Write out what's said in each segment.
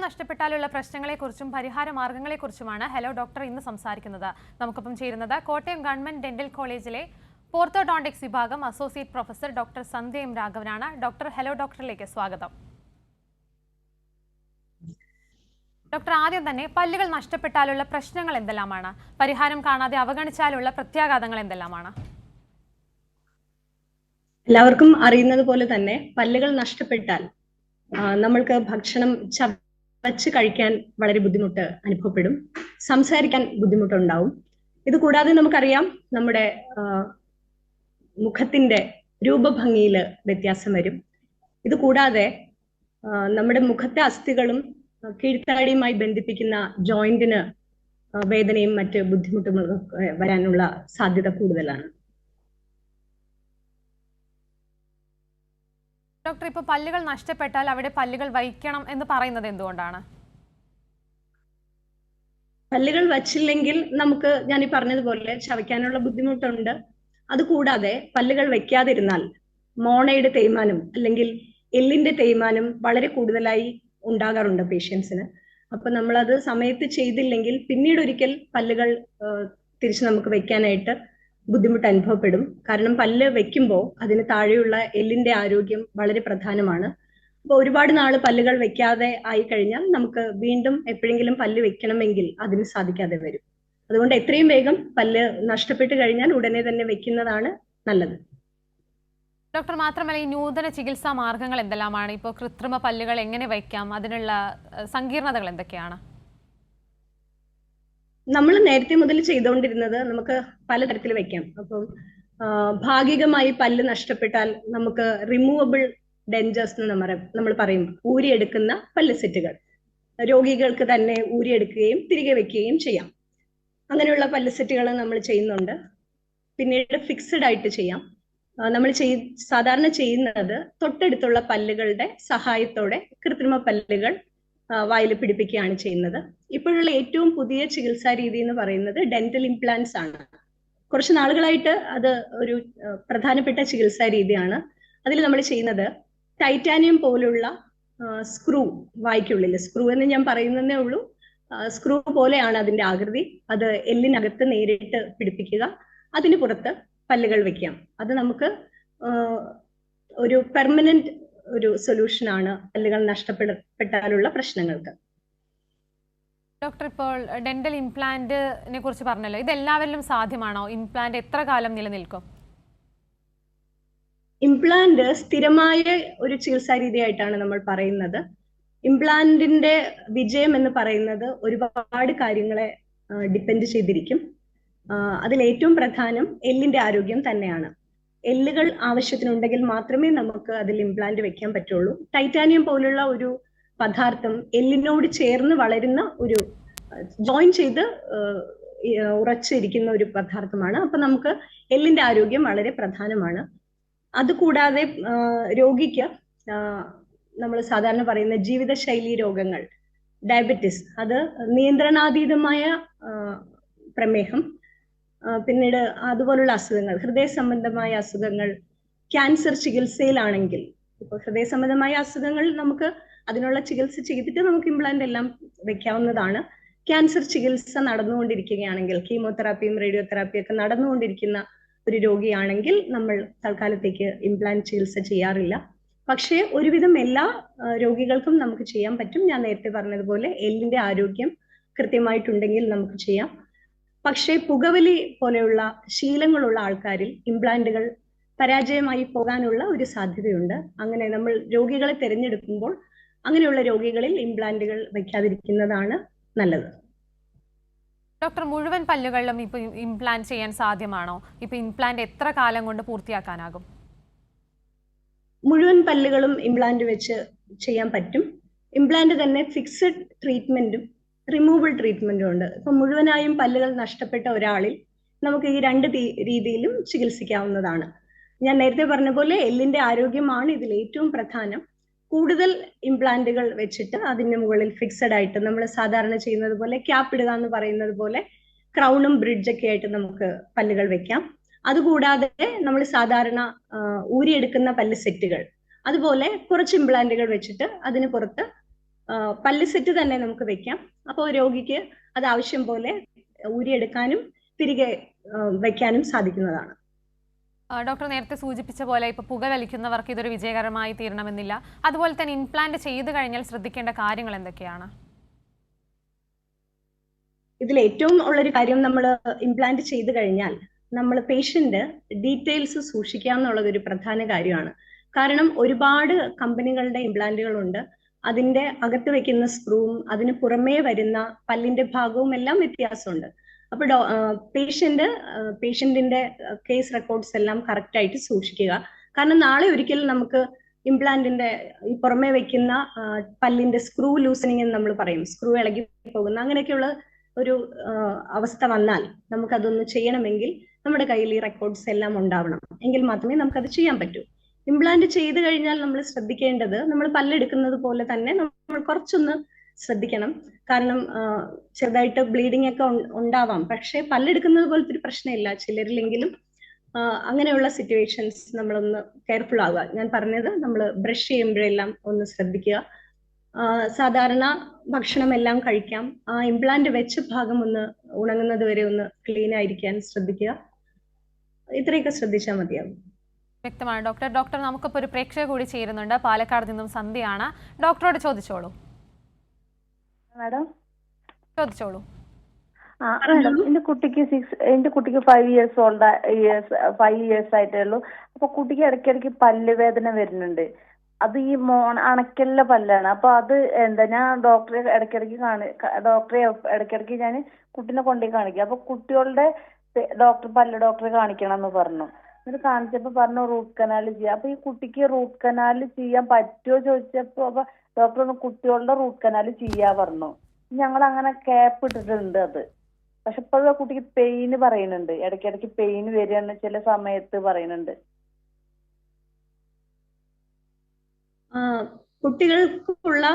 നഷ്ടപ്പെട്ടാലുള്ള പ്രശ്നങ്ങളെക്കുറിച്ചും പരിഹാര മാർഗങ്ങളെക്കുറിച്ചുമാണ് hello doctor ഇന്ന് സംസാരിക്കുന്നത്. നമുക്കൊപ്പം ചേരുന്നത് കോട്ടയം ഗവൺമെന്റ് ഡെന്റൽ കോളേജിലെ ഓർത്തോഡോണ്ടിക്സ് വിഭാഗം അസോസിയേറ്റ് പ്രൊഫസർ ഡോക്ടർ സന്ധ്യ എം രാഘവനാണ്. ഡോക്ടർ, ഹലോ ഡോക്ടറിലേക്ക് സ്വാഗതം. ഡോക്ടർ, ആദ്യം തന്നെ പല്ലുകൾ നഷ്ടപ്പെട്ടാലുള്ള പ്രശ്നങ്ങൾ എന്തെല്ലാമാണ്? പരിഹാരം കാണാതെ അവഗണിച്ചാലുള്ള പ്രത്യാഘാതങ്ങൾ എന്തെല്ലാമാണ്? എല്ലാവർക്കും അറിയുന്നത് പോലെ തന്നെ പല്ലുകൾ നഷ്ടപ്പെട്ടാൽ നമ്മൾക്ക് ഭക്ഷണം ചവച്ച് കഴിക്കാൻ വളരെ ബുദ്ധിമുട്ട് അനുഭവപ്പെടും, സംസാരിക്കാൻ ബുദ്ധിമുട്ടുണ്ടാവും. ഇത് കൂടാതെ നമുക്കറിയാം, നമ്മുടെ മുഖത്തിന്റെ രൂപഭംഗിയിൽ വ്യത്യാസം വരും. ഇത് കൂടാതെ നമ്മുടെ മുഖത്തെ അസ്ഥികളും കീഴ്ത്താടിയുമായി ബന്ധിപ്പിക്കുന്ന ജോയിന്റിന് വേദനയും മറ്റ് ബുദ്ധിമുട്ടുകളും വരാനുള്ള സാധ്യത കൂടുതലാണ്. ഡോക്ടർ, ഇപ്പോൾ പല്ലുകൾ നഷ്ടപ്പെട്ടാൽ അവിടെ പല്ലുകൾ വയ്ക്കണം എന്ന് പറയുന്നത് എന്തുകൊണ്ടാണ്? പല്ലുകൾ വച്ചില്ലെങ്കിൽ നമുക്ക് ഞാൻ ഈ പറഞ്ഞതുപോലെ ചവയ്ക്കാനുള്ള ബുദ്ധിമുട്ടുണ്ട്. അതുകൂടാതെ പല്ലുകൾ വെക്കാതിരുന്നാൽ മോണയുടെ തേയ്മാനം അല്ലെങ്കിൽ എല്ലിന്റെ തേയ്മാനം വളരെ കൂടുതലായി ഉണ്ടാകാറുണ്ട് പേഷ്യൻസിന്. അപ്പൊ നമ്മളത് സമയത്ത് ചെയ്തില്ലെങ്കിൽ പിന്നീട് ഒരിക്കൽ പല്ലുകൾ തിരിച്ച് നമുക്ക് വെക്കാനായിട്ട് ബുദ്ധിമുട്ട് അനുഭവപ്പെടും. കാരണം പല്ല് വെക്കുമ്പോൾ അതിന് താഴെയുള്ള എല്ലിന്റെ ആരോഗ്യം വളരെ പ്രധാനമാണ്. അപ്പൊ ഒരുപാട് നാള് പല്ലുകൾ വെക്കാതെ ആയി കഴിഞ്ഞാൽ നമുക്ക് വീണ്ടും എപ്പോഴെങ്കിലും പല്ല് വെക്കണമെങ്കിൽ അതിന് സാധിക്കാതെ വരും. അതുകൊണ്ട് എത്രയും വേഗം പല്ല് നഷ്ടപ്പെട്ട് കഴിഞ്ഞാൽ ഉടനെ തന്നെ വെക്കുന്നതാണ് നല്ലത്. ഡോക്ടർ, മാത്രമല്ല ഈ നൂതന ചികിത്സാ മാർഗങ്ങൾ എന്തെല്ലാമാണ്? ഇപ്പോൾ കൃത്രിമ പല്ലുകൾ എങ്ങനെ വയ്ക്കാം? അതിനുള്ള സങ്കീർണതകൾ എന്തൊക്കെയാണ്? നമ്മൾ നേരത്തെ മുതൽ ചെയ്തുകൊണ്ടിരുന്നത് നമുക്ക് പലതരത്തിൽ വെക്കാം. അപ്പം ഭാഗികമായി പല്ല് നഷ്ടപ്പെട്ടാൽ നമുക്ക് റിമൂവബിൾ ഡെഞ്ചേഴ്സ് എന്ന് നമ്മൾ പറയും, ഊരിയെടുക്കുന്ന പല്ല് സെറ്റുകൾ രോഗികൾക്ക് തന്നെ ഊരിയെടുക്കുകയും തിരികെ വെക്കുകയും ചെയ്യാം. അങ്ങനെയുള്ള പല്ല് സെറ്റുകൾ നമ്മൾ ചെയ്യുന്നുണ്ട്. പിന്നീട് ഫിക്സഡ് ആയിട്ട് ചെയ്യാം. നമ്മൾ സാധാരണ ചെയ്യുന്നത് തൊട്ടടുത്തുള്ള പല്ലുകളുടെ സഹായത്തോടെ കൃത്രിമ പല്ലുകൾ വായിൽ പിടിപ്പിക്കുകയാണ് ചെയ്യുന്നത്. ഇപ്പോഴുള്ള ഏറ്റവും പുതിയ ചികിത്സാ രീതി എന്ന് പറയുന്നത് ഡെന്റൽ ഇംപ്ലാന്റ്സ് ആണ്. കുറച്ച് നാളുകളായിട്ട് അത് ഒരു പ്രധാനപ്പെട്ട ചികിത്സാ രീതിയാണ്. അതിൽ നമ്മൾ ചെയ്യുന്നത് ടൈറ്റാനിയം പോലുള്ള സ്ക്രൂ, വായ്ക്കുള്ളിൽ സ്ക്രൂ എന്ന് ഞാൻ പറയുന്നതേ ഉള്ളൂ, സ്ക്രൂ പോലെയാണ് അതിന്റെ ആകൃതി. അത് എല്ലിനകത്ത് നേരിട്ട് പിടിപ്പിക്കുക, അതിന് പുറത്ത് പല്ലുകൾ വെക്കാം. അത് നമുക്ക് ഒരു പെർമനന്റ് ഒരു സൊല്യൂഷൻ ആണ് പല്ലുകൾ നഷ്ടപ്പെട്ടാലുള്ള പ്രശ്നങ്ങൾക്ക്. ഡോക്ടർ, ഇപ്പോൾ ഡെന്റൽ ഇംപ്ലാന്റിനെ കുറിച്ച് പറഞ്ഞല്ലോ, ഇത് എല്ലാവരിലും സാധ്യമാണോ? ഇംപ്ലാന്റ് എത്ര കാലം നിലനിൽക്കും? ഇംപ്ലാന്റ് സ്ഥിരമായ ഒരു ചികിത്സാ രീതിയായിട്ടാണ് നമ്മൾ പറയുന്നത്. ഇംപ്ലാന്റിന്റെ വിജയം എന്ന് പറയുന്നത് ഒരുപാട് കാര്യങ്ങളെ ഡിപ്പെൻഡ് ചെയ്തിരിക്കും. അതിൽ ഏറ്റവും പ്രധാനം എല്ലിന്റെ ആരോഗ്യം തന്നെയാണ്. എല്ലുകൾ ആവശ്യത്തിനുണ്ടെങ്കിൽ മാത്രമേ നമുക്ക് അതിൽ ഇംപ്ലാന്റ് വെക്കാൻ പറ്റുള്ളൂ. ടൈറ്റാനിയം പോലുള്ള ഒരു പദാർത്ഥം എല്ലിനോട് ചേർന്ന് വളരുന്ന ഒരു ജോയിൻ ചെയ്ത് ഉറച്ചിരിക്കുന്ന ഒരു പദാർത്ഥമാണ്. അപ്പൊ നമുക്ക് എല്ലിന്റെ ആരോഗ്യം വളരെ പ്രധാനമാണ്. അതുകൂടാതെ രോഗിക്ക് നമ്മൾ സാധാരണ പറയുന്ന ജീവിതശൈലി രോഗങ്ങൾ, ഡയബറ്റിസ്, അത് നിയന്ത്രണാതീതമായ പ്രമേഹം, പിന്നീട് അതുപോലുള്ള അസുഖങ്ങൾ, ഹൃദയ സംബന്ധമായ അസുഖങ്ങൾ, ക്യാൻസർ ചികിത്സയിലാണെങ്കിൽ ഇപ്പൊ ഹൃദയ സംബന്ധമായ അസുഖങ്ങൾ നമുക്ക് അതിനുള്ള ചികിത്സ ചെയ്തിട്ട് നമുക്ക് ഇംപ്ലാന്റ് എല്ലാം വെക്കാവുന്നതാണ്. ക്യാൻസർ ചികിത്സ നടന്നുകൊണ്ടിരിക്കുകയാണെങ്കിൽ, കീമോതെറാപ്പിയും റേഡിയോതെറാപ്പിയും ഒക്കെ നടന്നുകൊണ്ടിരിക്കുന്ന ഒരു രോഗിയാണെങ്കിൽ നമ്മൾ തൽക്കാലത്തേക്ക് ഇംപ്ലാന്റ് ചികിത്സ ചെയ്യാറില്ല. പക്ഷേ ഒരുവിധം എല്ലാ രോഗികൾക്കും നമുക്ക് ചെയ്യാൻ പറ്റും. ഞാൻ നേരത്തെ പറഞ്ഞതുപോലെ എല്ലിന്റെ ആരോഗ്യം കൃത്യമായിട്ടുണ്ടെങ്കിൽ നമുക്ക് ചെയ്യാം. പക്ഷേ പുകവലി പോലെയുള്ള ശീലങ്ങളുള്ള ആൾക്കാരിൽ ഇംപ്ലാന്റുകൾ പരാജയമായി പോകാനുള്ള ഒരു സാധ്യതയുണ്ട്. അങ്ങനെ നമ്മൾ രോഗികളെ തിരഞ്ഞെടുക്കുമ്പോൾ അങ്ങനെയുള്ള രോഗികളിൽ ഇംപ്ലാന്റുകൾ വയ്ക്കാതിരിക്കുന്നതാണ് നല്ലത്. ഡോക്ടർ, മുഴുവൻ പല്ലുകളിലും ഇപ്പൊ ഇംപ്ലാന്റ് ചെയ്യാൻ സാധ്യമാണോ? ഇപ്പൊ ഇംപ്ലാന്റ് എത്ര കാലം കൊണ്ട് പൂർത്തിയാക്കാനാകും? മുഴുവൻ പല്ലുകളും ഇംപ്ലാന്റ് വെച്ച് ചെയ്യാൻ പറ്റും. ഇംപ്ലാന്റ് തന്നെ ഫിക്സഡ് ട്രീറ്റ്മെന്റും റിമൂവൽ ട്രീറ്റ്മെന്റും ഉണ്ട്. ഇപ്പൊ മുഴുവനായും പല്ലുകൾ നഷ്ടപ്പെട്ട ഒരാളിൽ നമുക്ക് ഈ രണ്ട് രീതിയിലും ചികിത്സിക്കാവുന്നതാണ്. ഞാൻ നേരത്തെ പറഞ്ഞ പോലെ എല്ലിന്റെ ആരോഗ്യമാണ് ഇതിൽ ഏറ്റവും പ്രധാനം. കൂടുതൽ ഇംപ്ലാന്റുകൾ വെച്ചിട്ട് അതിന് മുകളിൽ ഫിക്സഡ് ആയിട്ട് നമ്മൾ സാധാരണ ചെയ്യുന്നത് പോലെ ക്യാപ്പ് ഇടുക എന്ന് പറയുന്നത് പോലെ ക്രൗണും ബ്രിഡ്ജൊക്കെ ആയിട്ട് നമുക്ക് പല്ലുകൾ വെക്കാം. അതുകൂടാതെ നമ്മൾ സാധാരണ ഊരിയെടുക്കുന്ന പല്ല് സെറ്റുകൾ, അതുപോലെ കുറച്ച് ഇംപ്ലാന്റുകൾ വെച്ചിട്ട് അതിന് പുറത്ത് പല്ല് സെറ്റ് തന്നെ നമുക്ക് വെക്കാം. അപ്പോൾ രോഗിക്ക് അത് ആവശ്യം പോലെ ഊരിയെടുക്കാനും തിരികെ വെക്കാനും സാധിക്കുന്നതാണ്. ഡോക്ടർ നേരത്തെ സൂചിപ്പിച്ച പോലെ ഇപ്പോൾ പുകവലിക്കുന്നവർക്ക് ഇതൊരു വിജയകരമായി തീരണമെന്നില്ല. അതുപോലെ തന്നെ ഇംപ്ലാന്റ് ചെയ്തു കഴിഞ്ഞാൽ ശ്രദ്ധിക്കേണ്ട കാര്യങ്ങൾ എന്തൊക്കെയാണ്? ഇതിൽ ഏറ്റവും ഉള്ളൊരു കാര്യം, നമ്മൾ ഇംപ്ലാന്റ് ചെയ്തു കഴിഞ്ഞാൽ നമ്മൾ പേഷ്യന്റ് ഡീറ്റെയിൽസ് സൂക്ഷിക്കുക എന്നുള്ളത് ഒരു പ്രധാന കാര്യമാണ്. കാരണം ഒരുപാട് കമ്പനികളുടെ ഇംപ്ലാന്റുകളുണ്ട്. അതിന്റെ അകത്ത് വെക്കുന്ന സ്ക്രൂവും അതിന് പുറമേ വരുന്ന പല്ലിന്റെ ഭാഗവും എല്ലാം വ്യത്യാസമുണ്ട്. അപ്പൊ പേഷ്യന്റിന്റെ കേസ് റെക്കോർഡ്സ് എല്ലാം കറക്റ്റ് ആയിട്ട് സൂക്ഷിക്കുക. കാരണം നാളെ ഒരിക്കൽ നമുക്ക് ഇംപ്ലാന്റിന്റെ ഈ പുറമേ വെക്കുന്ന പല്ലിന്റെ സ്ക്രൂ ലൂസനിങ് എന്ന് നമ്മൾ പറയും, സ്ക്രൂ ഇളകി പോകുന്ന അങ്ങനെയൊക്കെയുള്ള ഒരു അവസ്ഥ വന്നാൽ നമുക്കതൊന്ന് ചെയ്യണമെങ്കിൽ നമ്മുടെ കയ്യിൽ ഈ റെക്കോർഡ്സ് എല്ലാം ഉണ്ടാവണം. എങ്കിൽ മാത്രമേ നമുക്കത് ചെയ്യാൻ പറ്റൂ. ഇംപ്ലാന്റ് ചെയ്ത് കഴിഞ്ഞാൽ നമ്മൾ ശ്രദ്ധിക്കേണ്ടത്, നമ്മൾ പല്ലെടുക്കുന്നത് പോലെ തന്നെ നമ്മൾ കുറച്ചൊന്ന് ശ്രദ്ധിക്കണം. കാരണം ചെറുതായിട്ട് ബ്ലീഡിംഗ് ഒക്കെ ഉണ്ടാവാം, പക്ഷെ പല്ലെടുക്കുന്നത് പോലത്തെ ഒരു പ്രശ്നമില്ല ചിലരിലെങ്കിലും. അങ്ങനെയുള്ള സിറ്റുവേഷൻസ് നമ്മളൊന്ന് കെയർഫുൾ ആവുക. ഞാൻ പറഞ്ഞത് നമ്മൾ ബ്രഷ് ചെയ്യുമ്പോഴെല്ലാം ഒന്ന് ശ്രദ്ധിക്കുക. സാധാരണ ഭക്ഷണം എല്ലാം കഴിക്കാം. ആ ഇംപ്ലാന്റ് വെച്ച ഭാഗം ഒന്ന് ഉണങ്ങുന്നത് വരെ ഒന്ന് ക്ലീൻ ആയിരിക്കാൻ ശ്രദ്ധിക്കുക. ഇത്രയൊക്കെ ശ്രദ്ധിച്ചാൽ മതിയാവും. വ്യക്തമാണ് ഡോക്ടർ. ഡോക്ടർ, നമുക്കിപ്പോൾ ഒരു പ്രേക്ഷക കൂടി ചേരുന്നുണ്ട്. പാലക്കാട് നിന്നും സന്ധ്യയാണ്. ഡോക്ടറോട് ചോദിച്ചോളൂ. മാഡം ചോദിച്ചോളൂ. മാഡം, എന്റെ കുട്ടിക്ക് 5 ഇയേഴ്സ് ആയിട്ടേ ഉള്ളൂ. അപ്പൊ കുട്ടിക്ക് ഇടയ്ക്കിടയ്ക്ക് പല്ല് വേദന വരുന്നുണ്ട്. അത് ഈ അണക്കലിലെ പല്ലാണ്. അപ്പൊ അത് എന്താ, ഞാൻ ഡോക്ടറെ ഇടയ്ക്കിടയ്ക്ക് ഞാൻ കുട്ടീനെ കൊണ്ടുപോയി കാണിക്കും. അപ്പൊ കുട്ടികളുടെ പല്ല് ഡോക്ടറെ കാണിക്കണം എന്ന് പറഞ്ഞു. എന്നിട്ട് കാണിച്ചപ്പോ പറഞ്ഞു റൂട്ട് കനാൽ ചെയ്യാം. അപ്പൊ ഈ കുട്ടിക്ക് റൂട്ട് കനാൽ ചെയ്യാൻ പറ്റുമോ ചോദിച്ചപ്പോ അപ്പൊ ഡോക്ടർ ഒന്ന് കുട്ടികളുടെ റൂട്ട് കനാൽ ചെയ്യാ പറഞ്ഞു. ഞങ്ങൾ അങ്ങനെ ക്യാപ്പ് ഇട്ടിട്ടുണ്ട് അത്. പക്ഷെ ഇപ്പോഴും കുട്ടിക്ക് പെയിന് പറയുന്നുണ്ട്, ഇടയ്ക്കിടയ്ക്ക് പെയിന് വരികയാണ് ചില സമയത്ത് പറയുന്നുണ്ട്. കുട്ടികൾക്കുള്ള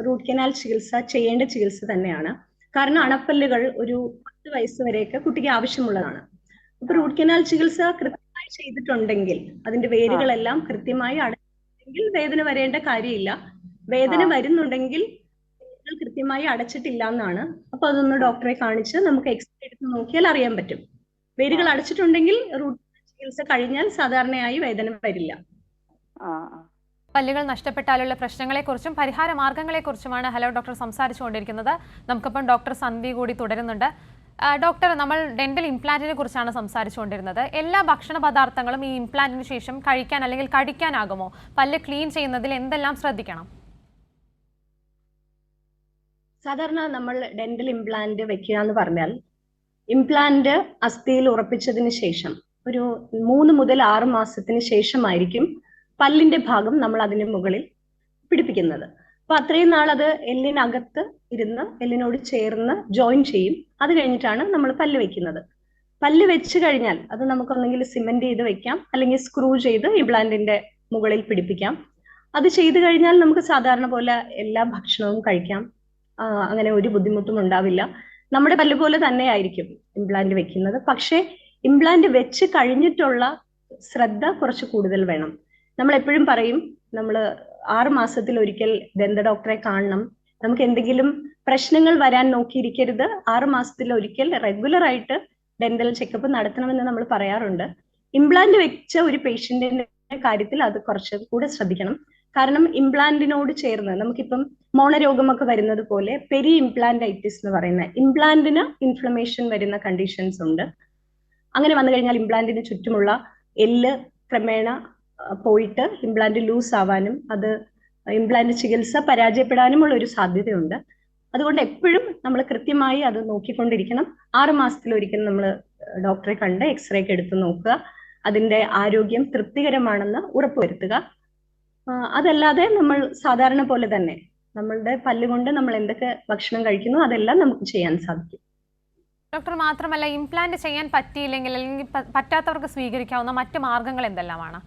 റൂട്ട് കനാൽ ചികിത്സ ചെയ്യേണ്ട ചികിത്സ തന്നെയാണ്. കാരണം അണപ്പല്ലുകൾ ഒരു 10 വയസ്സ് വരെയൊക്കെ കുട്ടിക്ക് ആവശ്യമുള്ളതാണ്. അപ്പൊ റൂട്ട് കനാൽ ചികിത്സ കൃത്യമായി ചെയ്തിട്ടുണ്ടെങ്കിൽ, അതിന്റെ വേരുകളെല്ലാം കൃത്യമായി അടച്ചിട്ടുണ്ടെങ്കിൽ വേദന വരേണ്ട കാര്യമില്ല. വേദന വരുന്നുണ്ടെങ്കിൽ കൃത്യമായി അടച്ചിട്ടില്ല എന്നാണ്. അപ്പൊ അതൊന്ന് ഡോക്ടറെ കാണിച്ച് നമുക്ക് എക്സ്റേ എടുത്ത് നോക്കിയാൽ അറിയാൻ പറ്റും. വേരുകൾ അടച്ചിട്ടുണ്ടെങ്കിൽ റൂട്ട് ചികിത്സ കഴിഞ്ഞാൽ സാധാരണയായി വേദന വരില്ല. പല്ലുകൾ നഷ്ടപ്പെട്ടാലുള്ള പ്രശ്നങ്ങളെക്കുറിച്ചും പരിഹാര മാർഗങ്ങളെക്കുറിച്ചുമാണ് ഹലോ ഡോക്ടർ സംസാരിച്ചുകൊണ്ടിരിക്കുന്നത്. നമുക്കിപ്പം ഡോക്ടർ സന്ധ്യ കൂടി തുടരുന്നുണ്ട്. ഡോക്ടർ, നമ്മൾ ഡെന്റൽ ഇംപ്ലാന്റിനെ കുറിച്ചാണ് സംസാരിച്ചുകൊണ്ടിരുന്നത്. എല്ലാ ഭക്ഷണ പദാർത്ഥങ്ങളും ഈ ഇംപ്ലാന്റിന് ശേഷം കഴിക്കാൻ അല്ലെങ്കിൽ കടിക്കാനാകുമോ? പല്ല് ക്ലീൻ ചെയ്യുന്നതിൽ എന്തെല്ലാം ശ്രദ്ധിക്കണം? സാധാരണ നമ്മൾ ഡെന്റൽ ഇംപ്ലാന്റ് വെക്കുക എന്ന് പറഞ്ഞാൽ, ഇംപ്ലാന്റ് അസ്ഥിയിൽ ഉറപ്പിച്ചതിന് ശേഷം ഒരു 3 മുതൽ 6 മാസത്തിന് ശേഷമായിരിക്കും പല്ലിന്റെ ഭാഗം നമ്മൾ അതിന് മുകളിൽ പിടിപ്പിക്കുന്നത്. അപ്പൊ അത്രയും നാൾ അത് എല്ലിനകത്ത് ഇരുന്ന് എല്ലിനോട് ചേർന്ന് ജോയിൻ ചെയ്യും. അത് കഴിഞ്ഞിട്ടാണ് നമ്മൾ പല്ല് വെക്കുന്നത്. പല്ല് വെച്ച് കഴിഞ്ഞാൽ അത് നമുക്കൊന്നെങ്കിൽ സിമെന്റ് ചെയ്ത് വെക്കാം, അല്ലെങ്കിൽ സ്ക്രൂ ചെയ്ത് ഇംപ്ലാന്റിന്റെ മുകളിൽ പിടിപ്പിക്കാം. അത് ചെയ്തു കഴിഞ്ഞാൽ നമുക്ക് സാധാരണ പോലെ എല്ലാ ഭക്ഷണവും കഴിക്കാം. അങ്ങനെ ഒരു ബുദ്ധിമുട്ടും ഉണ്ടാവില്ല. നമ്മുടെ പല്ല് പോലെ തന്നെ ആയിരിക്കും ഇംപ്ലാന്റ് വെക്കുന്നത്. പക്ഷേ ഇംപ്ലാന്റ് വെച്ച് കഴിഞ്ഞിട്ടുള്ള ശ്രദ്ധ കുറച്ച് കൂടുതൽ വേണം. നമ്മൾ എപ്പോഴും പറയും, നമ്മൾ 6 മാസത്തിൽ ഒരിക്കൽ ദന്ത ഡോക്ടറെ കാണണം. നമുക്ക് എന്തെങ്കിലും പ്രശ്നങ്ങൾ വരാൻ നോക്കിയിരിക്കരുത്. 6 മാസത്തിൽ ഒരിക്കൽ റെഗുലർ ആയിട്ട് ഡെന്റൽ ചെക്കപ്പ് നടത്തണമെന്ന് നമ്മൾ പറയാറുണ്ട്. ഇംപ്ലാന്റ് വെച്ച ഒരു പേഷ്യന്റിന്റെ കാര്യത്തിൽ അത് കുറച്ച് കൂടെ ശ്രദ്ധിക്കണം. കാരണം ഇംപ്ലാന്റിനോട് ചേർന്ന് നമുക്കിപ്പം മോണരോഗമൊക്കെ വരുന്നത് പോലെ പെരി ഇംപ്ലാന്റൈറ്റിസ് എന്ന് പറയുന്ന ഇംപ്ലാന്റിന് ഇൻഫ്ലമേഷൻ വരുന്ന കണ്ടീഷൻസ് ഉണ്ട്. അങ്ങനെ വന്നു കഴിഞ്ഞാൽ ഇംപ്ലാന്റിന് ചുറ്റുമുള്ള എല്ല് ക്രമേണ പോയിട്ട് ഇംപ്ലാന്റ് ലൂസ് ആവാനും അത് ഇംപ്ലാന്റ് ചികിത്സ പരാജയപ്പെടാനുമുള്ള ഒരു സാധ്യതയുണ്ട്. അതുകൊണ്ട് എപ്പോഴും നമ്മൾ കൃത്യമായി അത് നോക്കിക്കൊണ്ടിരിക്കണം. 6 മാസത്തിൽ ഒരിക്കൽ നമ്മൾ ഡോക്ടറെ കണ്ട് എക്സ്റേ ഒക്കെ എടുത്ത് നോക്കുക. അതിന്റെ ആരോഗ്യം തൃപ്തികരമാണെന്ന് ഉറപ്പുവരുത്തുക. അതല്ലാതെ നമ്മൾ സാധാരണ പോലെ തന്നെ നമ്മളുടെ പല്ലുകൊണ്ട് നമ്മൾ എന്തൊക്കെ ഭക്ഷണം കഴിക്കുന്നു അതെല്ലാം നമുക്ക് ചെയ്യാൻ സാധിക്കും. ഡോക്ടർ, മാത്രമല്ല ഇംപ്ലാന്റ് ചെയ്യാൻ പറ്റിയില്ലെങ്കിൽ അല്ലെങ്കിൽ പറ്റാത്തവർക്ക് സ്വീകരിക്കാവുന്ന മറ്റു മാർഗങ്ങൾ എന്തെല്ലാമാണ്?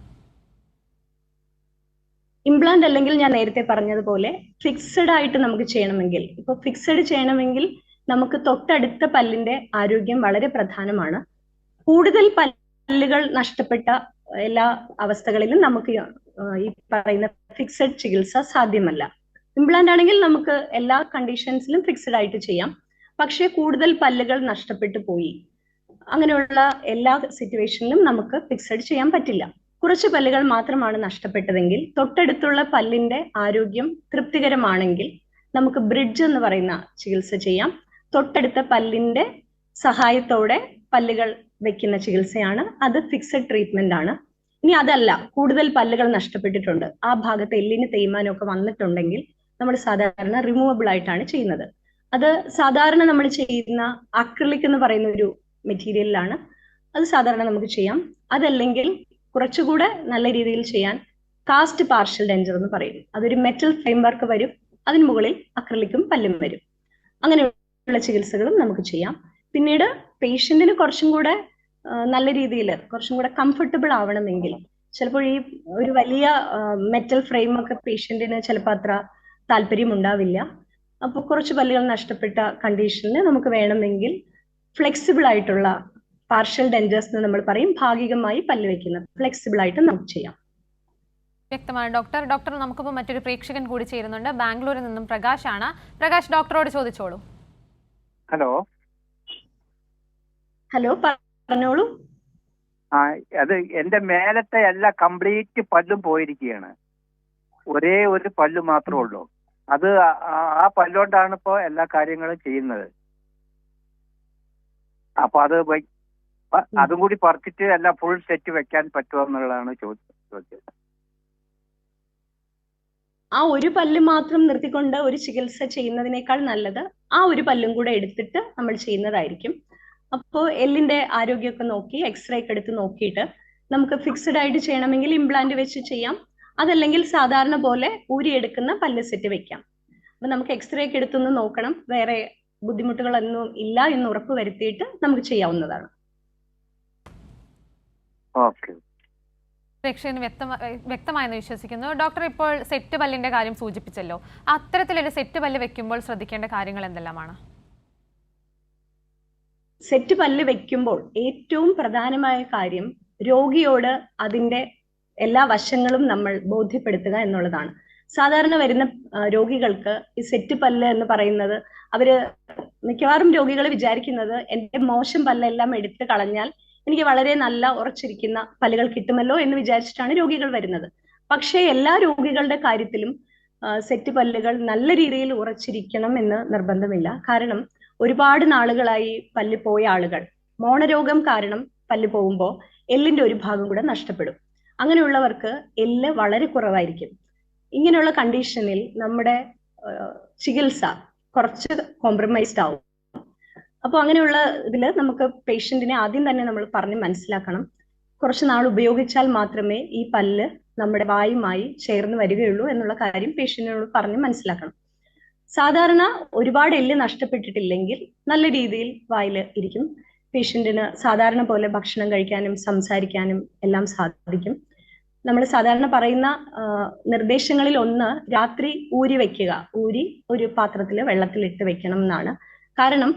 ഇംപ്ലാന്റ് അല്ലെങ്കിൽ ഞാൻ നേരത്തെ പറഞ്ഞതുപോലെ ഫിക്സഡ് ആയിട്ട് നമുക്ക് ചെയ്യണമെങ്കിൽ, ഇപ്പൊ ഫിക്സഡ് ചെയ്യണമെങ്കിൽ നമുക്ക് തൊട്ടടുത്ത പല്ലിന്റെ ആരോഗ്യം വളരെ പ്രധാനമാണ്. കൂടുതൽ പല്ലുകൾ നഷ്ടപ്പെട്ട എല്ലാ അവസ്ഥകളിലും നമുക്ക് ഈ പറയുന്ന ഫിക്സഡ് ചികിത്സ സാധ്യമല്ല. ഇംപ്ലാന്റ് ആണെങ്കിൽ നമുക്ക് എല്ലാ കണ്ടീഷൻസിലും ഫിക്സഡ് ആയിട്ട് ചെയ്യാം. പക്ഷേ കൂടുതൽ പല്ലുകൾ നഷ്ടപ്പെട്ടു പോയി, അങ്ങനെയുള്ള എല്ലാ സിറ്റുവേഷനിലും നമുക്ക് ഫിക്സഡ് ചെയ്യാൻ പറ്റില്ല. കുറച്ച് പല്ലുകൾ മാത്രമാണ് നഷ്ടപ്പെട്ടതെങ്കിൽ, തൊട്ടടുത്തുള്ള പല്ലിന്റെ ആരോഗ്യം തൃപ്തികരമാണെങ്കിൽ നമുക്ക് ബ്രിഡ്ജ് എന്ന് പറയുന്ന ചികിത്സ ചെയ്യാം. തൊട്ടടുത്ത പല്ലിന്റെ സഹായത്തോടെ പല്ലുകൾ വെക്കുന്ന ചികിത്സയാണ് അത്. ഫിക്സഡ് ട്രീറ്റ്മെന്റ് ആണ്. ഇനി അതല്ല, കൂടുതൽ പല്ലുകൾ നഷ്ടപ്പെട്ടിട്ടുണ്ട്, ആ ഭാഗത്ത് എല്ലിന് തേയ്മാനം ഒക്കെ വന്നിട്ടുണ്ടെങ്കിൽ നമ്മൾ സാധാരണ റിമൂവബിൾ ആയിട്ടാണ് ചെയ്യുന്നത്. അത് സാധാരണ നമ്മൾ ചെയ്യുന്ന അക്രിലിക് എന്ന് പറയുന്ന ഒരു മെറ്റീരിയലിലാണ്. അത് സാധാരണ നമുക്ക് ചെയ്യാം. അതല്ലെങ്കിൽ കുറച്ചുകൂടെ നല്ല രീതിയിൽ ചെയ്യാൻ കാസ്റ്റ് പാർഷ്യൽ ഡെഞ്ചർ എന്ന് പറയും. അതൊരു മെറ്റൽ ഫ്രെയിം വർക്ക് വരും, അതിന് മുകളിൽ അക്രിലിക്കും പല്ലും വരും. അങ്ങനെയുള്ള ചികിത്സകളും നമുക്ക് ചെയ്യാം. പിന്നീട് പേഷ്യന്റിന് കുറച്ചും കൂടെ നല്ല രീതിയിൽ കുറച്ചും കൂടെ കംഫർട്ടബിൾ ആവണമെങ്കിൽ ചിലപ്പോൾ ഈ ഒരു വലിയ മെറ്റൽ ഫ്രെയിം ഒക്കെ പേഷ്യന്റിന് ചിലപ്പോൾ അത്ര താല്പര്യം ഉണ്ടാവില്ല. അപ്പോൾ കുറച്ച് പല്ലുകൾ നഷ്ടപ്പെട്ട കണ്ടീഷനിൽ നമുക്ക് വേണമെങ്കിൽ ഫ്ലെക്സിബിൾ ആയിട്ടുള്ള പാർഷ്യൽ ഡെഞ്ചേഴ്സ് എന്ന് നമ്മൾ പറയും, ഭാഗികമായി പല്ല് വെക്കുന്നത് ഫ്ലെക്സിബിൾ ആയിട്ട് നമുക്ക് ചെയ്യാം. വ്യക്തമാണ് ഡോക്ടർ. ഡോക്ടർ, നമുക്കിപ്പോൾ മറ്റൊരു പ്രേക്ഷകൻ കൂടി ചേരുന്നുണ്ട്. ബാംഗ്ലൂരിൽ നിന്നും പ്രകാശാണ്. പ്രകാശ്, ഡോക്ടറോട് ചോദിച്ചോളൂ. ഹലോ. ഹലോ, പറഞ്ഞോളൂ. അത് എന്റെ മേലത്തെ എല്ലാ കംപ്ലീറ്റ് പല്ലും പോയിരിക്കുകയാണ്. ഒരേ ഒരു പല്ല് മാത്രമേ ഉള്ളൂ. അത് ആ പല്ലുകൊണ്ടാണ് ഇപ്പോ എല്ലാ കാര്യങ്ങളും ചെയ്യുന്നത്. അപ്പൊ അതും കൂടി പറിച്ചിട്ട് എല്ലാം ഫുൾ സെറ്റ് വെക്കാൻ പറ്റുമോ എന്നുള്ളതാണ് ചോദിച്ചത്. ആ ഒരു പല്ല് മാത്രം നിർത്തിക്കൊണ്ട് ഒരു ചികിത്സ ചെയ്യുന്നതിനേക്കാൾ നല്ലത് ആ ഒരു പല്ലും കൂടെ എടുത്തിട്ട് നമ്മൾ ചെയ്യുന്നതായിരിക്കും. അപ്പോൾ എല്ലിന്റെ ആരോഗ്യമൊക്കെ നോക്കി എക്സ്റേ ഒക്കെ എടുത്ത് നോക്കിയിട്ട് നമുക്ക് ഫിക്സഡ് ആയിട്ട് ചെയ്യണമെങ്കിൽ ഇംപ്ലാന്റ് വെച്ച് ചെയ്യാം. അതല്ലെങ്കിൽ സാധാരണ പോലെ ഊരിയെടുക്കുന്ന പല്ല് സെറ്റ് വെക്കാം. അപ്പൊ നമുക്ക് എക്സ്റേ ഒക്കെ എടുത്തൊന്ന് നോക്കണം, വേറെ ബുദ്ധിമുട്ടുകളൊന്നും ഇല്ല എന്ന് ഉറപ്പ് വരുത്തിയിട്ട് നമുക്ക് ചെയ്യാവുന്നതാണ്. പ്രേക്ഷകന് വ്യക്തമായെന്ന് വിശ്വസിക്കുന്നു. ഡോക്ടർ, ഇപ്പോൾ സെറ്റ് പല്ലിന്റെ കാര്യം സൂചിപ്പിച്ചല്ലോ. അത്തരത്തിലൊരു സെറ്റ് പല്ല് വെക്കുമ്പോൾ ശ്രദ്ധിക്കേണ്ട കാര്യങ്ങൾ എന്തെല്ലാമാണ്? സെറ്റ് പല്ല് വെക്കുമ്പോൾ ഏറ്റവും പ്രധാനമായ കാര്യം രോഗിയോട് അതിന്റെ എല്ലാ വശങ്ങളും നമ്മൾ ബോധ്യപ്പെടുത്തുക എന്നുള്ളതാണ്. സാധാരണ വരുന്ന രോഗികൾക്ക് ഈ സെറ്റ് പല്ല് എന്ന് പറയുന്നത്, അവര് മിക്കവാറും രോഗികൾ വിചാരിക്കുന്നത് എന്റെ മോശം പല്ലെല്ലാം എടുത്ത് കളഞ്ഞാൽ എനിക്ക് വളരെ നല്ല ഉറച്ചിരിക്കുന്ന പല്ലുകൾ കിട്ടുമല്ലോ എന്ന് വിചാരിച്ചിട്ടാണ് രോഗികൾ വരുന്നത്. പക്ഷേ എല്ലാ രോഗികളുടെ കാര്യത്തിലും സെറ്റ് പല്ലുകൾ നല്ല രീതിയിൽ ഉറച്ചിരിക്കണം എന്ന് നിർബന്ധമില്ല. കാരണം ഒരുപാട് നാളുകളായി പല്ല് പോയ ആളുകൾ മോണരോഗം കാരണം പല്ല് പോകുമ്പോൾ എല്ലിന്റെ ഒരു ഭാഗം കൂടെ നഷ്ടപ്പെടും. അങ്ങനെയുള്ളവർക്ക് എല്ല് വളരെ കുറവായിരിക്കും. ഇങ്ങനെയുള്ള കണ്ടീഷനിൽ നമ്മുടെ ചികിത്സ കുറച്ച് കോംപ്രമൈസ്ഡ് ആവും. അപ്പൊ അങ്ങനെയുള്ള ഇതിൽ നമുക്ക് പേഷ്യന്റിനെ ആദ്യം തന്നെ നമ്മൾ പറഞ്ഞ് മനസ്സിലാക്കണം, കുറച്ച് നാൾ ഉപയോഗിച്ചാൽ മാത്രമേ ഈ പല്ല് നമ്മുടെ വായുമായി ചേർന്ന് വരികയുള്ളൂ എന്നുള്ള കാര്യം പേഷ്യന്റിനോട് പറഞ്ഞ് മനസ്സിലാക്കണം. സാധാരണ ഒരുപാട് എല്ല് നഷ്ടപ്പെട്ടിട്ടില്ലെങ്കിൽ നല്ല രീതിയിൽ വായിൽ ഇരിക്കും. പേഷ്യന്റിന് സാധാരണ പോലെ ഭക്ഷണം കഴിക്കാനും സംസാരിക്കാനും എല്ലാം സാധിക്കും. നമ്മൾ സാധാരണ പറയുന്ന നിർദ്ദേശങ്ങളിൽ ഒന്ന് രാത്രി ഊരി വെക്കുക. ഊരി ഒരു പാത്രത്തിൽ വെള്ളത്തിലിട്ട് വെക്കണം എന്നാണ്. കാരണം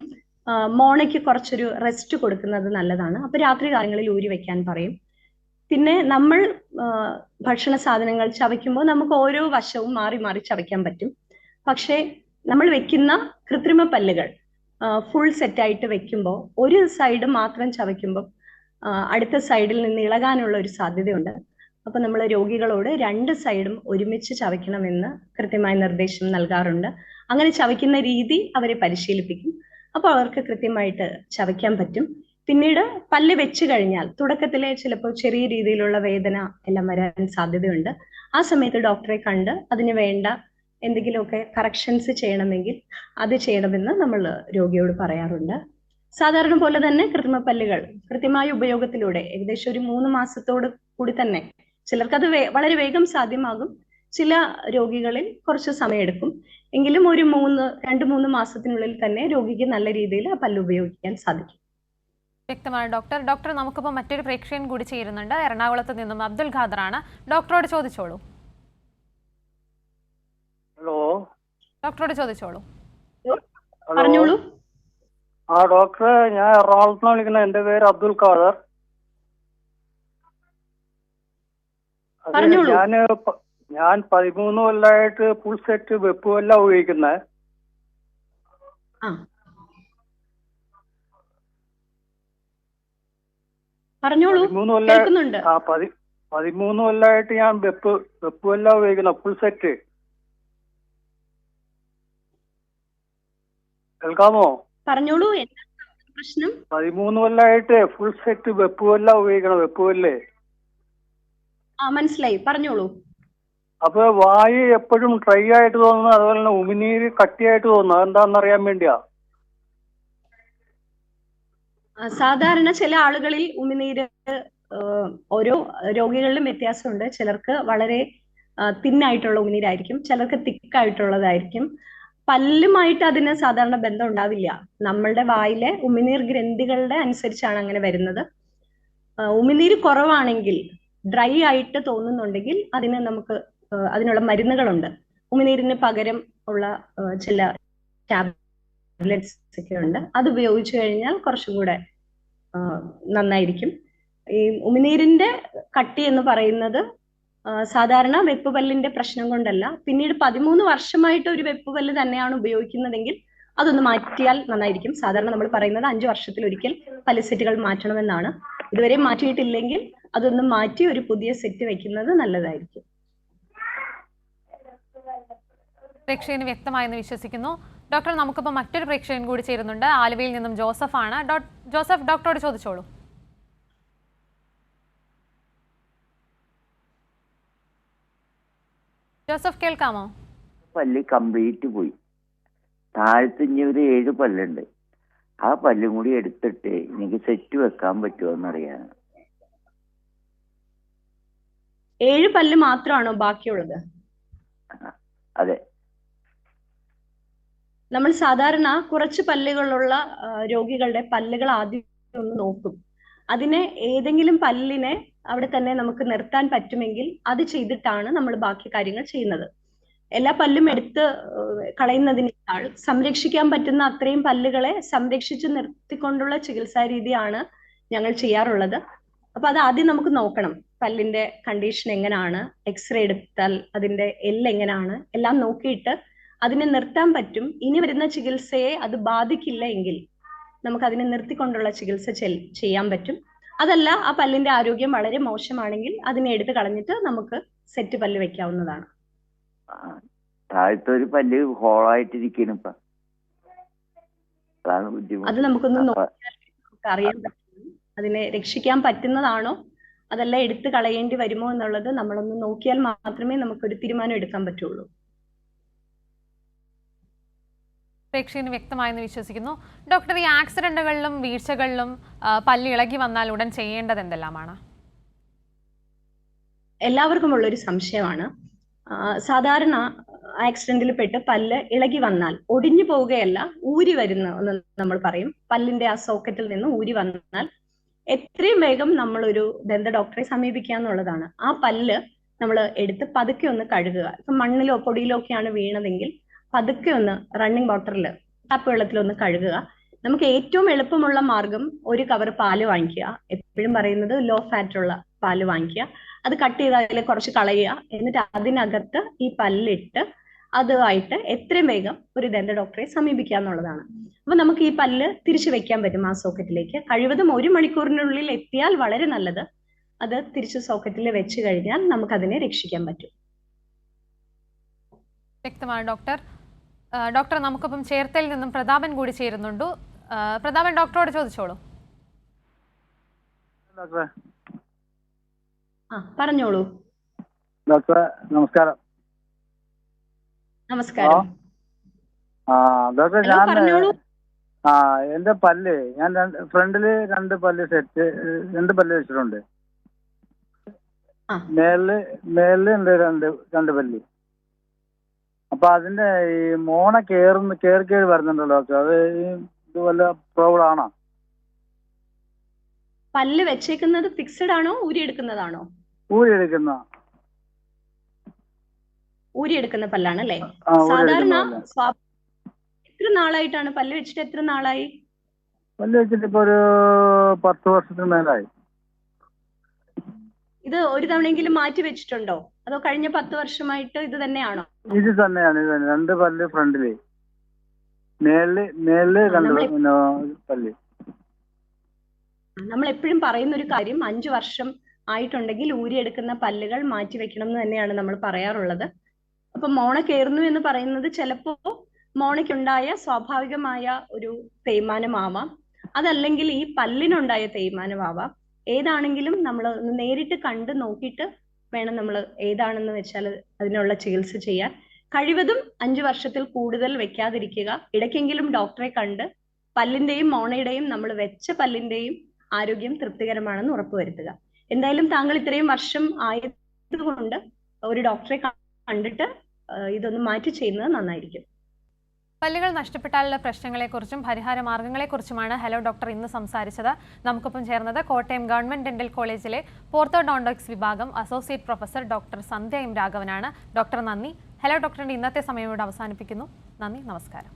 മോണയ്ക്ക് കുറച്ചൊരു റെസ്റ്റ് കൊടുക്കുന്നത് നല്ലതാണ്. അപ്പൊ രാത്രി കാലങ്ങളിൽ ഊരി വെക്കാൻ പറയും. പിന്നെ നമ്മൾ ഭക്ഷണ സാധനങ്ങൾ ചവയ്ക്കുമ്പോൾ നമുക്ക് ഓരോ വശവും മാറി മാറി ചവയ്ക്കാൻ പറ്റും. പക്ഷേ നമ്മൾ വെക്കുന്ന കൃത്രിമ പല്ലുകൾ ഫുൾ സെറ്റായിട്ട് വെക്കുമ്പോൾ ഒരു സൈഡ് മാത്രം ചവയ്ക്കുമ്പോൾ അടുത്ത സൈഡിൽ നിന്ന് ഇളകാനുള്ള ഒരു സാധ്യതയുണ്ട്. അപ്പൊ നമ്മൾ രോഗികളോട് രണ്ട് സൈഡും ഒരുമിച്ച് ചവയ്ക്കണമെന്ന് കൃത്യമായ നിർദ്ദേശം നൽകാറുണ്ട്. അങ്ങനെ ചവയ്ക്കുന്ന രീതി അവരെ പരിശീലിപ്പിക്കും. അപ്പൊ അവർക്ക് കൃത്യമായിട്ട് ചവയ്ക്കാൻ പറ്റും. പിന്നീട് പല്ല് വെച്ച് കഴിഞ്ഞാൽ തുടക്കത്തിലെ ചിലപ്പോൾ ചെറിയ രീതിയിലുള്ള വേദന എല്ലാം വരാൻ സാധ്യതയുണ്ട്. ആ സമയത്ത് ഡോക്ടറെ കണ്ട് അതിന് വേണ്ട എന്തെങ്കിലുമൊക്കെ കറക്ഷൻസ് ചെയ്യണമെങ്കിൽ അത് ചെയ്യണമെന്ന് നമ്മൾ രോഗിയോട് പറയാറുണ്ട്. സാധാരണ പോലെ തന്നെ കൃത്രിമ പല്ലുകൾ കൃത്യമായ ഉപയോഗത്തിലൂടെ ഏകദേശം ഒരു 3 മാസത്തോട് കൂടി തന്നെ ചിലർക്കത് വളരെ വേഗം സാധ്യമാകും. ചില രോഗികളിൽ കുറച്ച് സമയമെടുക്കും. എങ്കിലും ഒരു 2-3 മാസത്തിനുള്ളിൽ തന്നെ രോഗിക്ക് നല്ല രീതിയിൽ ആ പല്ല് ഉപയോഗിക്കാൻ സാധിക്കും. വ്യക്തമാണ് ഡോക്ടർ. ഡോക്ടർ, നമുക്കിപ്പോൾ മറ്റൊരു പ്രേക്ഷകൻ കൂടി ചേരുന്നുണ്ട്. എറണാകുളത്ത് നിന്നും അബ്ദുൽ ഖാദറാണ്. ഡോക്ടറോട് ചോദിച്ചോളൂ. ഹലോ. ഡോക്ടറോട് ചോദിച്ചോളൂ. പറഞ്ഞോളൂ. ഡോക്ടർ, ഞാൻ എറണാകുളത്ത് നിന്ന് വിളിക്കുന്നത്. എന്റെ പേര് അബ്ദുൽ ഖാദർ. ഞാൻ 13 കൊല്ലമായിട്ട് ഫുൾ സെറ്റ് വെപ്പ് പല്ല ഉപയോഗിക്കുന്നത്. ആ പറഞ്ഞോളൂ, 13 കൊല്ലം കേൾക്കുന്നുണ്ട്. 13 കൊല്ലമായിട്ട് ഞാൻ വെപ്പ് പല്ല ഉപയോഗിക്കുന്ന ഫുൾ സെറ്റ്. കേൾക്കാമോ? പറഞ്ഞോളൂ, എന്താ പ്രശ്നം? 13 കൊല്ലമായിട്ട് ഫുൾ സെറ്റ് വെപ്പ് പല്ല ഉപയോഗിക്കണം, വെപ്പ് പല്ല്. ആ മനസ്സിലായി, പറഞ്ഞോളൂ. അപ്പൊ വായു എപ്പോഴും ഡ്രൈ ആയിട്ട് തോന്നുന്നു, അതുപോലെ തന്നെ ഉമിനീര് കട്ടിയായിട്ട് തോന്നുന്നു. അതെന്താണെന്ന് അറിയാൻ വേണ്ടിയാ. സാധാരണ ചില ആളുകളിൽ ഉമിനീര് ഓരോ രോഗികളിലും വ്യത്യാസമുണ്ട്. ചിലർക്ക് വളരെ തിന്നായിട്ടുള്ള ഉമിനീരായിരിക്കും, ചിലർക്ക് തിക്കായിട്ടുള്ളതായിരിക്കും. പല്ലുമായിട്ട് അതിന് സാധാരണ ബന്ധം ഉണ്ടാവില്ല. നമ്മളുടെ വായിലെ ഉമിനീർ ഗ്രന്ഥികളുടെ അനുസരിച്ചാണ് അങ്ങനെ വരുന്നത്. ഉമിനീര് കുറവാണെങ്കിൽ, ഡ്രൈ ആയിട്ട് തോന്നുന്നുണ്ടെങ്കിൽ അതിന് നമുക്ക് അതിനുള്ള മരുന്നുകളുണ്ട്. ഉമിനീരിന് പകരം ഉള്ള ചില ടാബ്ലറ്റ്സ് ഒക്കെ ഉണ്ട്. അത് ഉപയോഗിച്ചു കഴിഞ്ഞാൽ കുറച്ചും കൂടെ നന്നായിരിക്കും. ഈ ഉമിനീരിന്റെ കട്ടി എന്ന് പറയുന്നത് സാധാരണ വെപ്പുപല്ലിന്റെ പ്രശ്നം കൊണ്ടല്ല, പിന്നീട് 13 വർഷമായിട്ട് ഒരു വെപ്പുപല്ല് തന്നെയാണ് ഉപയോഗിക്കുന്നതെങ്കിൽ അതൊന്ന് മാറ്റിയാൽ നന്നായിരിക്കും. സാധാരണ നമ്മൾ പറയുന്നത് 5 വർഷത്തിലൊരിക്കൽ പല്ല് സെറ്റുകൾ മാറ്റണമെന്നാണ്. ഇതുവരെ മാറ്റിയിട്ടില്ലെങ്കിൽ അതൊന്ന് മാറ്റി ഒരു പുതിയ സെറ്റ് വെക്കുന്നത് നല്ലതായിരിക്കും. പ്രേക്ഷകന് വ്യക്തമായെന്ന് വിശ്വസിക്കുന്നു. ഡോക്ടർ, നമുക്കിപ്പോൾ മറ്റൊരു പ്രേക്ഷകൻ കൂടി ചേരുന്നുണ്ട്. ആലുവയിൽ നിന്നും ജോസഫ് ആണ്. ജോസഫ്, ഡോക്ടറോട് ചോദിച്ചോളൂ. ജോസഫ്, കേൾക്കാമോ? പല്ല് കംപ്ലീറ്റ് പോയി. താഴത്ത് ഇനി ഒരു 7 പല്ലുണ്ട്. ആ പല്ലും കൂടി എടുത്തിട്ട് എനിക്ക് സെറ്റ് വെക്കാൻ പറ്റുമോ എന്നറിയാൻ. 7 പല്ല് മാത്രമാണോ ബാക്കിയുള്ളത്? അതെ. നമ്മൾ സാധാരണ കുറച്ച് പല്ലുകളുള്ള രോഗികളുടെ പല്ലുകൾ ആദ്യം ഒന്ന് നോക്കും. അതിനെ ഏതെങ്കിലും പല്ലിനെ അവിടെ തന്നെ നമുക്ക് നിർത്താൻ പറ്റുമെങ്കിൽ അത് ചെയ്തിട്ടാണ് നമ്മൾ ബാക്കി കാര്യങ്ങൾ ചെയ്യുന്നത്. എല്ലാ പല്ലും എടുത്ത് കളയുന്നതിനേക്കാൾ സംരക്ഷിക്കാൻ പറ്റുന്ന അത്രയും പല്ലുകളെ സംരക്ഷിച്ച് നിർത്തിക്കൊണ്ടുള്ള ചികിത്സാ രീതിയാണ് ഞങ്ങൾ ചെയ്യാറുള്ളത്. അപ്പൊ അത് ആദ്യം നമുക്ക് നോക്കണം. പല്ലിന്റെ കണ്ടീഷൻ എങ്ങനെയാണ്, എക്സ്റേ എടുത്താൽ അതിന്റെ എല്ല് എങ്ങനെയാണ്, എല്ലാം നോക്കിയിട്ട് അതിനെ നിർത്താൻ പറ്റും. ഇനി വരുന്ന ചികിത്സയെ അത് ബാധിക്കില്ല എങ്കിൽ നമുക്ക് അതിനെ നിർത്തിക്കൊണ്ടുള്ള ചികിത്സ ചെയ്യാൻ പറ്റും. അതല്ല, ആ പല്ലിന്റെ ആരോഗ്യം വളരെ മോശമാണെങ്കിൽ അതിനെ എടുത്ത് കളഞ്ഞിട്ട് നമുക്ക് സെറ്റ് പല്ല് വെക്കാവുന്നതാണ്. താഴത്തെ ഒരു പല്ല് ഹോളായിട്ടിരിക്കുന്നു. അത് നമുക്കൊന്ന് നോക്കിയാൽ നമുക്ക് അറിയാൻ പറ്റും അതിനെ രക്ഷിക്കാൻ പറ്റുന്നതാണോ അതല്ല എടുത്ത് കളയേണ്ടി വരുമോ എന്നുള്ളത് നമ്മളൊന്ന് നോക്കിയാൽ മാത്രമേ നമുക്കൊരു തീരുമാനം എടുക്കാൻ പറ്റുള്ളൂ. പ്രേക്ഷകന് വ്യക്തമായെന്ന് വിശ്വസിക്കുന്നു. ഡോക്ടർ, ഈ ആക്സിഡന്റുകളിലും വീഴ്ചകളിലും പല്ല് ഇളകി വന്നാൽ ഉടൻ ചെയ്യേണ്ടത് എന്തെല്ലാമാണ്? എല്ലാവർക്കും ഉള്ളൊരു സംശയമാണ്. സാധാരണ ആക്സിഡന്റിൽ പെട്ട് പല്ല് ഇളകി വന്നാൽ ഒടിഞ്ഞു പോവുകയല്ല, ഊരി വരുന്ന എന്ന് നമ്മൾ പറയും. പല്ലിന്റെ ആ സോക്കറ്റിൽ നിന്ന് ഊരി വന്നാൽ എത്രയും വേഗം നമ്മളൊരു ദന്ത ഡോക്ടറെ സമീപിക്കുക എന്നുള്ളതാണ്. ആ പല്ല് നമ്മൾ എടുത്ത് പതുക്കെ ഒന്ന് കഴുകുക. ഇപ്പൊ മണ്ണിലോ പൊടിയിലോ ഒക്കെയാണ് വീണതെങ്കിൽ പതുക്കെ ഒന്ന് റണ്ണിങ് വാട്ടറിൽ, ടാപ്പ് വെള്ളത്തിൽ ഒന്ന് കഴുകുക. നമുക്ക് ഏറ്റവും എളുപ്പമുള്ള മാർഗം ഒരു കവർ പാല് വാങ്ങിക്കുക. എപ്പോഴും പറയുന്നത് ലോ ഫാറ്റ് ഉള്ള പാല് വാങ്ങിക്കുക. അത് കട്ട് ചെയ്ത് അതിൽ കുറച്ച് കളയുക. എന്നിട്ട് അതിനകത്ത് ഈ പല്ലിട്ട് അതുമായിട്ട് എത്രയും വേഗം ഒരു ദന്ത ഡോക്ടറെ സമീപിക്കുക എന്നുള്ളതാണ്. അപ്പൊ നമുക്ക് ഈ പല്ല് തിരിച്ചു വെക്കാൻ പറ്റും ആ സോക്കറ്റിലേക്ക്. കഴിവതും 1 മണിക്കൂറിനുള്ളിൽ എത്തിയാൽ വളരെ നല്ലത്. അത് തിരിച്ച് സോക്കറ്റിൽ വെച്ച് കഴിഞ്ഞാൽ നമുക്ക് അതിനെ രക്ഷിക്കാൻ പറ്റും. വ്യക്തമാണ് ഡോക്ടർ. ഡോക്ടർ, നമുക്കിപ്പം ചേർത്തലയിൽ നിന്നും പ്രതാപൻ കൂടി ചേരുന്നുണ്ട്. പ്രതാപൻ, ഡോക്ടറോട് ചോദിച്ചോളൂ. പറഞ്ഞോളൂ. ഡോക്ടർ നമസ്കാരം. നമസ്കാരം. ഡോക്ടർ, പറഞ്ഞോളൂ. എന്റെ പല്ല്, ഞാൻ ഫ്രണ്ടില് 2 പല്ല് സെറ്റ്, 2 പല്ല് വെച്ചിട്ടുണ്ട്. മേളില് ഉണ്ട് 2 പല്ല്. അപ്പൊ അതിന്റെ ഈ മോണ കേറി വരുന്നുണ്ടല്ലോ ഡോക്ടർ, അത് ഇത് വല്ല പ്രോബ്ലം ആണോ? പല്ല് വെച്ചേക്കുന്നത് ഫിക്സഡ് ആണോ ഊരിയെടുക്കുന്നതാണോ? ഊരിയെടുക്കുന്ന പല്ലാണ് അല്ലേ? സാധാരണ എത്ര നാളായിട്ടാണ് പല്ല് വെച്ചിട്ട്? എത്ര നാളായി പല്ല് വെച്ചിട്ട്? ഇപ്പൊ ഒരു 10 വർഷത്തിന് മേലായി. ഇത് ഒരു തവണയെങ്കിലും മാറ്റി വെച്ചിട്ടുണ്ടോ? അതോ കഴിഞ്ഞ 10 വർഷമായിട്ട് ഇത് തന്നെയാണോ? ഇത് തന്നെയാണ് 2 പല്ല് ഫ്രണ്ടില്, മേളില് 2 പല്ല്. നമ്മൾ എപ്പോഴും പറയുന്ന ഒരു കാര്യം 5 വർഷം ആയിട്ടുണ്ടെങ്കിൽ ഊരിയെടുക്കുന്ന പല്ലുകൾ മാറ്റി വെക്കണം എന്ന് തന്നെയാണ് നമ്മൾ പറയാറുള്ളത്. അപ്പൊ മോണ കയറുന്നു എന്ന് പറയുന്നത് ചിലപ്പോ മോണയ്ക്കുണ്ടായ സ്വാഭാവികമായ ഒരു തേയ്മാനമാവാം, അതല്ലെങ്കിൽ ഈ പല്ലിനുണ്ടായ തേയ്മാനമാവാം. ഏതാണെങ്കിലും നമ്മൾ നേരിട്ട് കണ്ട് നോക്കിയിട്ട് വേണം നമ്മൾ ഏതാണെന്ന് വെച്ചാൽ അതിനുള്ള ചികിത്സ ചെയ്യാൻ. കഴിവതും 5 വർഷത്തിൽ കൂടുതൽ വെക്കാതിരിക്കുക. ഇടയ്ക്കെങ്കിലും ഡോക്ടറെ കണ്ട് പല്ലിന്റെയും മോണയുടെയും നമ്മൾ വെച്ച പല്ലിന്റെയും ആരോഗ്യം തൃപ്തികരമാണെന്ന് ഉറപ്പുവരുത്തുക. എന്തായാലും താങ്കൾ ഇത്രയും വർഷം ആയതുകൊണ്ട് ഒരു ഡോക്ടറെ കണ്ടിട്ട് ഇതൊന്ന് മാറ്റി ചെയ്യുന്നത് നന്നായിരിക്കും. പല്ലുകൾ നഷ്ടപ്പെട്ടാലുള്ള പ്രശ്നങ്ങളെക്കുറിച്ചും പരിഹാര മാർഗങ്ങളെക്കുറിച്ചുമാണ് ഹലോ ഡോക്ടർ ഇന്ന് സംസാരിച്ചത്. നമുക്കൊപ്പം ചേർന്നത് കോട്ടയം ഗവൺമെന്റ് ഡെന്റൽ കോളേജിലെ പോർത്തോഡോണ്ടിക്സ് വിഭാഗം അസോസിയേറ്റ് പ്രൊഫസർ ഡോക്ടർ സന്ധ്യ എം രാഘവനാണ്. ഡോക്ടർ നന്ദി. ഹലോ ഡോക്ടറിന്റെ ഇന്നത്തെ സമയം ഇവിടെ അവസാനിപ്പിക്കുന്നു. നന്ദി, നമസ്കാരം.